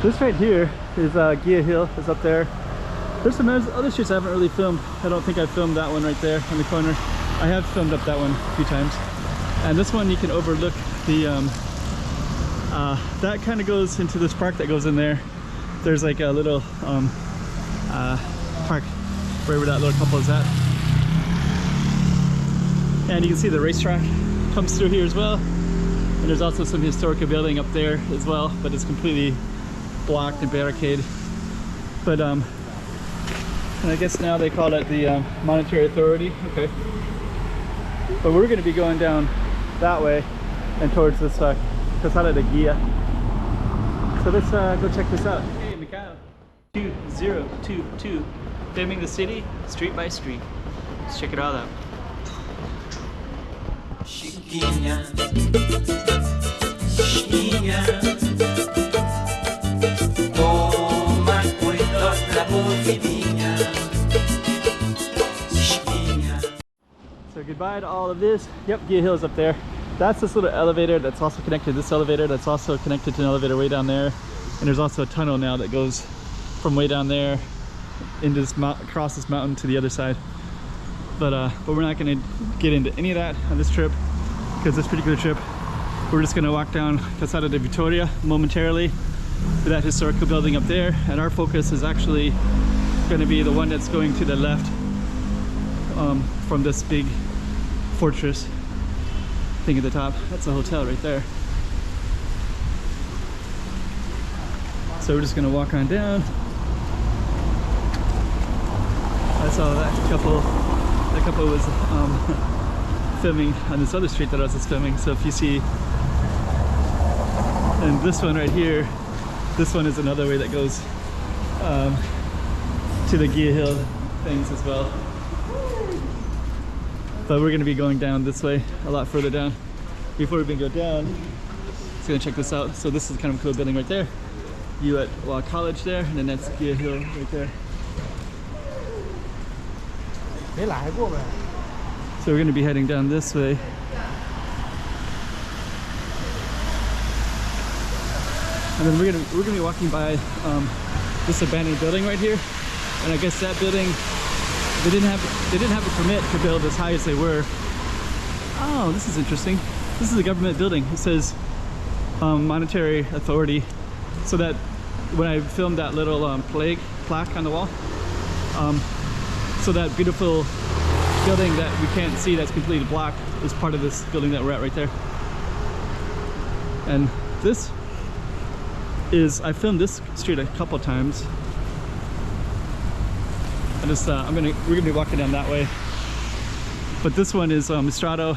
This right here is Gaio Hill, is up there. There's some other streets I haven't really filmed. I don't think I filmed that one right there in the corner. I have filmed up that one a few times. And this one you can overlook the, that kind of goes into this park that goes in there. There's like a little park wherever that little couple is at. And you can see the racetrack comes through here as well. And there's also some historical building up there as well, but it's completely blocked and barricaded. But and I guess now they call it the Monetary Authority. Okay. But we're going to be going down that way and towards this Calçada de Gaio. So let's go check this out. Hey, Macau 2022, filming the city street by street. Let's check it all out. Chiquinha, chiquinha, toma cuidado da boquinha, chiquinha. So goodbye to all of this. Yep, Gaio Hill is up there. That's this little elevator that's also connected to this elevator that's also connected to an elevator way down there. And there's also a tunnel now that goes from way down there into this across this mountain to the other side. But we're not going to get into any of that on this trip, because this particular trip we're just going to walk down Calçada de Vitoria momentarily to that historical building up there, and our focus is actually going to be the one that's going to the left from this big fortress thing at the top. That's a hotel right there. So we're just going to walk on down. I saw that couple was filming on this other street that I was just filming. So if you see, and this one right here, this one is another way that goes to the Gaio Hill things as well. But we're going to be going down this way, a lot further down. Before we even go down, let's go check this out. So this is kind of a cool building right there. You at College there, and then that's Gaio Hill right there. So we're going to be heading down this way. And then we're going to be walking by this abandoned building right here. And I guess that building, they didn't have a permit to build as high as they were. Oh, this is interesting. This is a government building. It says Monetary Authority. So that when I filmed that little plaque on the wall, so that beautiful building that we can't see that's completely blocked is part of this building that we're at right there. And this is, I filmed this street a couple times. I just we're gonna be walking down that way. But this one is Estrado.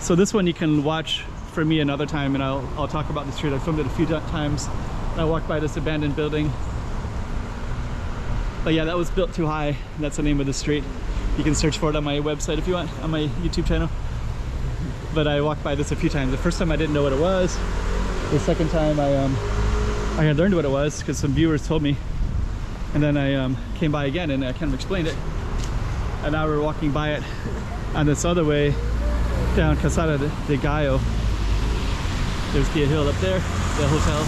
So this one you can watch for me another time, and I'll talk about the street. I filmed it a few times. I walked by this abandoned building. But yeah, that was built too high. That's the name of the street. You can search for it on my website if you want, on my YouTube channel. But I walked by this a few times. The first time I didn't know what it was. The second time I had learned what it was because some viewers told me. And then I came by again and I kind of explained it. And now we're walking by it on this other way down Calçada de Gaio. There's Gaio Hill up there, the hotel.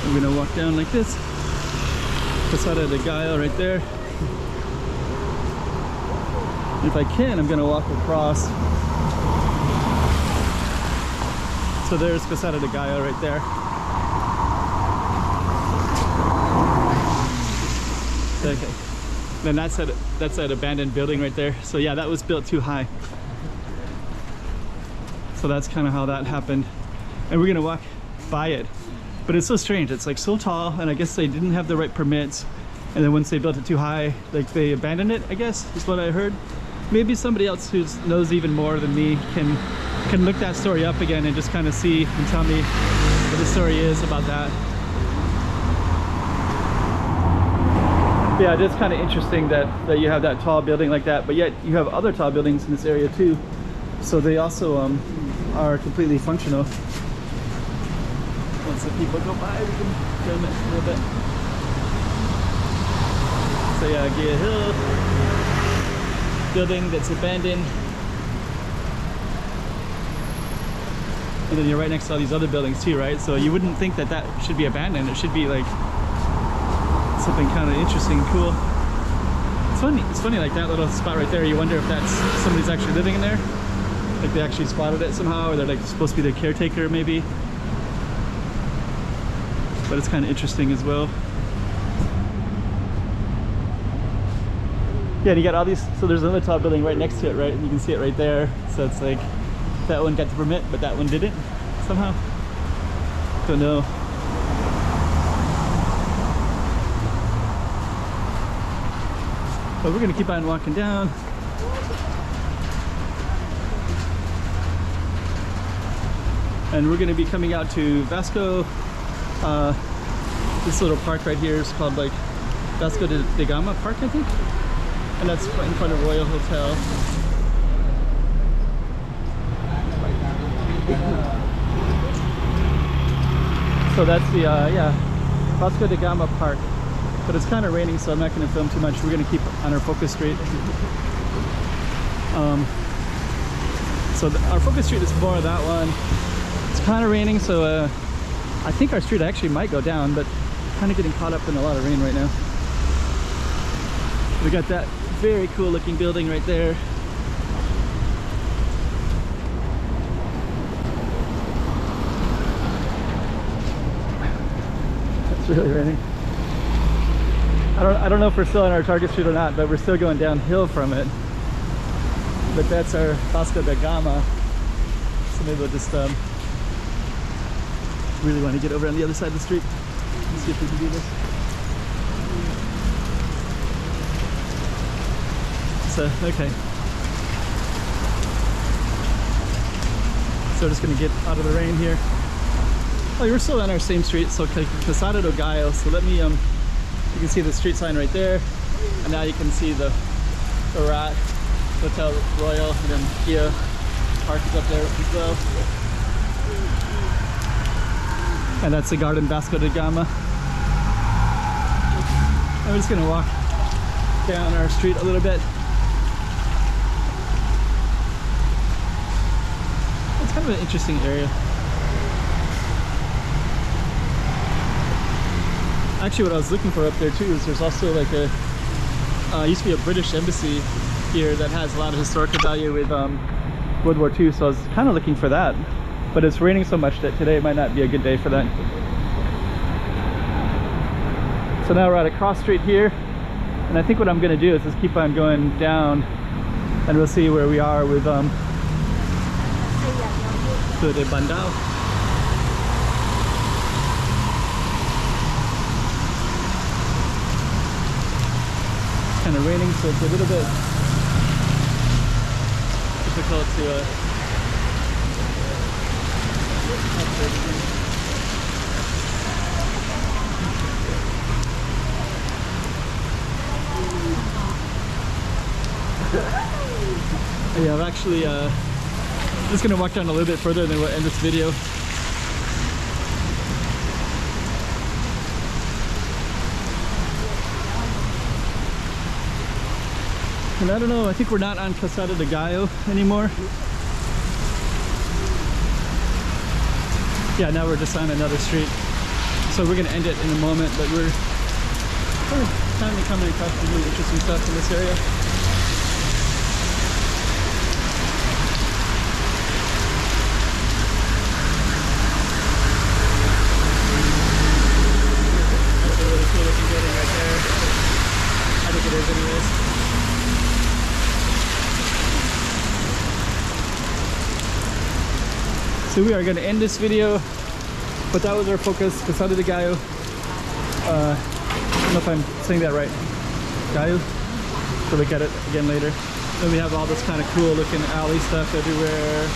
I'm gonna walk down like this. Calçada de Gaio right there. If I can, I'm gonna walk across. So there's Calçada de Gaio right there. Okay. Then that's that abandoned building right there. So yeah, that was built too high. So that's kind of how that happened. And we're gonna walk by it. But it's so strange, it's like so tall, and I guess they didn't have the right permits, and then once they built it too high, like they abandoned it, I guess, is what I heard. Maybe somebody else who knows even more than me can look that story up again and just kind of see and tell me what the story is about that. But yeah, it's kind of interesting that you have that tall building like that, but yet you have other tall buildings in this area too. So they also are completely functional. Once the people go by, we can film it a little bit. So yeah, Gaio Hill building that's abandoned. And then you're right next to all these other buildings too, right? So you wouldn't think that that should be abandoned. It should be like something kind of interesting, cool. It's funny, like that little spot right there, you wonder if that's somebody's actually living in there. Like they actually spotted it somehow, or they're like supposed to be the caretaker maybe. But it's kind of interesting as well. Yeah, and you got all these, so there's another tall building right next to it, right? And you can see it right there. So it's like, that one got the permit, but that one didn't somehow. Don't know. But we're gonna keep on walking down. And we're gonna be coming out to Vasco. This little park right here is called like Vasco da Gama Park, I think. And that's right in front of Royal Hotel. So that's the, yeah, Vasco da Gama Park. But it's kind of raining, so I'm not going to film too much. We're going to keep on our focus street. So our focus street is more of that one. It's kind of raining, so I think our street actually might go down, but kind of getting caught up in a lot of rain right now. We got that very cool looking building right there. It's really raining. I don't know if we're still on our target street or not, but we're still going downhill from it. But that's our Vasco da Gama. So maybe we'll just really want to get over on the other side of the street. Let's see if we can do this. So, okay. So we're just gonna get out of the rain here. Oh, you're still on our same street, so Calçada do Gaio. So let me, you can see the street sign right there, and now you can see the Rat Hotel Royal, and then Gaio Park is up there as well. And that's the Garden Vasco da Gama. I'm just gonna walk down our street a little bit. It's kind of an interesting area. Actually, what I was looking for up there too is there's also like a used to be a British embassy here that has a lot of historical value with World War II, so I was kind of looking for that, but it's raining so much that today might not be a good day for that. So now we're at a cross street here, and I think what I'm going to do is just keep on going down, and we'll see where we are with the Bandao. Kind of raining, so it's a little bit difficult to yeah, I'm actually just gonna walk down a little bit further and then we'll end this video. And I don't know, I think we're not on Calçada de Gaio anymore. Yeah, now we're just on another street. So we're gonna end it in a moment, but we're finally coming across some really interesting stuff in this area. That's a really cool looking building right there. I think it is anyways. So we are going to end this video, but that was our focus, Calçada de Gaio. I don't know if I'm saying that right. Gaio? So look at it again later. Then we have all this kind of cool looking alley stuff everywhere.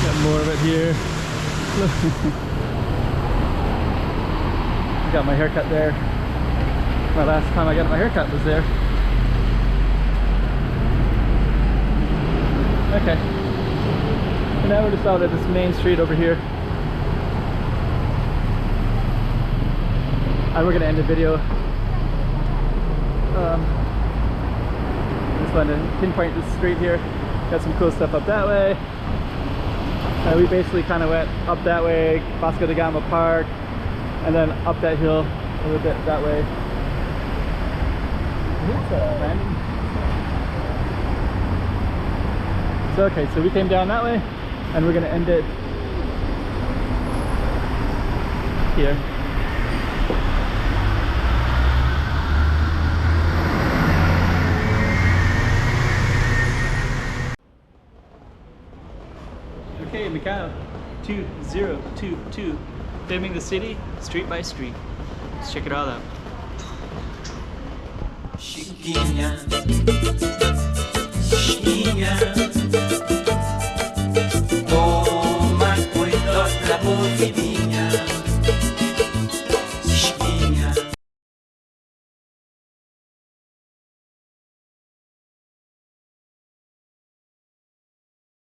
Got more of it here. I got my haircut there. My last time I got my haircut was there. Okay. And now we're just out at this main street over here. And we're gonna end the video. Just wanted to pinpoint this street here. Got some cool stuff up that way. We basically kind of went up that way, Vasco da Gama Park, and then up that hill a little bit that way. So okay, so we came down that way, and we're gonna end it here. Okay, Macau 2022, filming the city street by street. Let's check it all out. Chiquinha.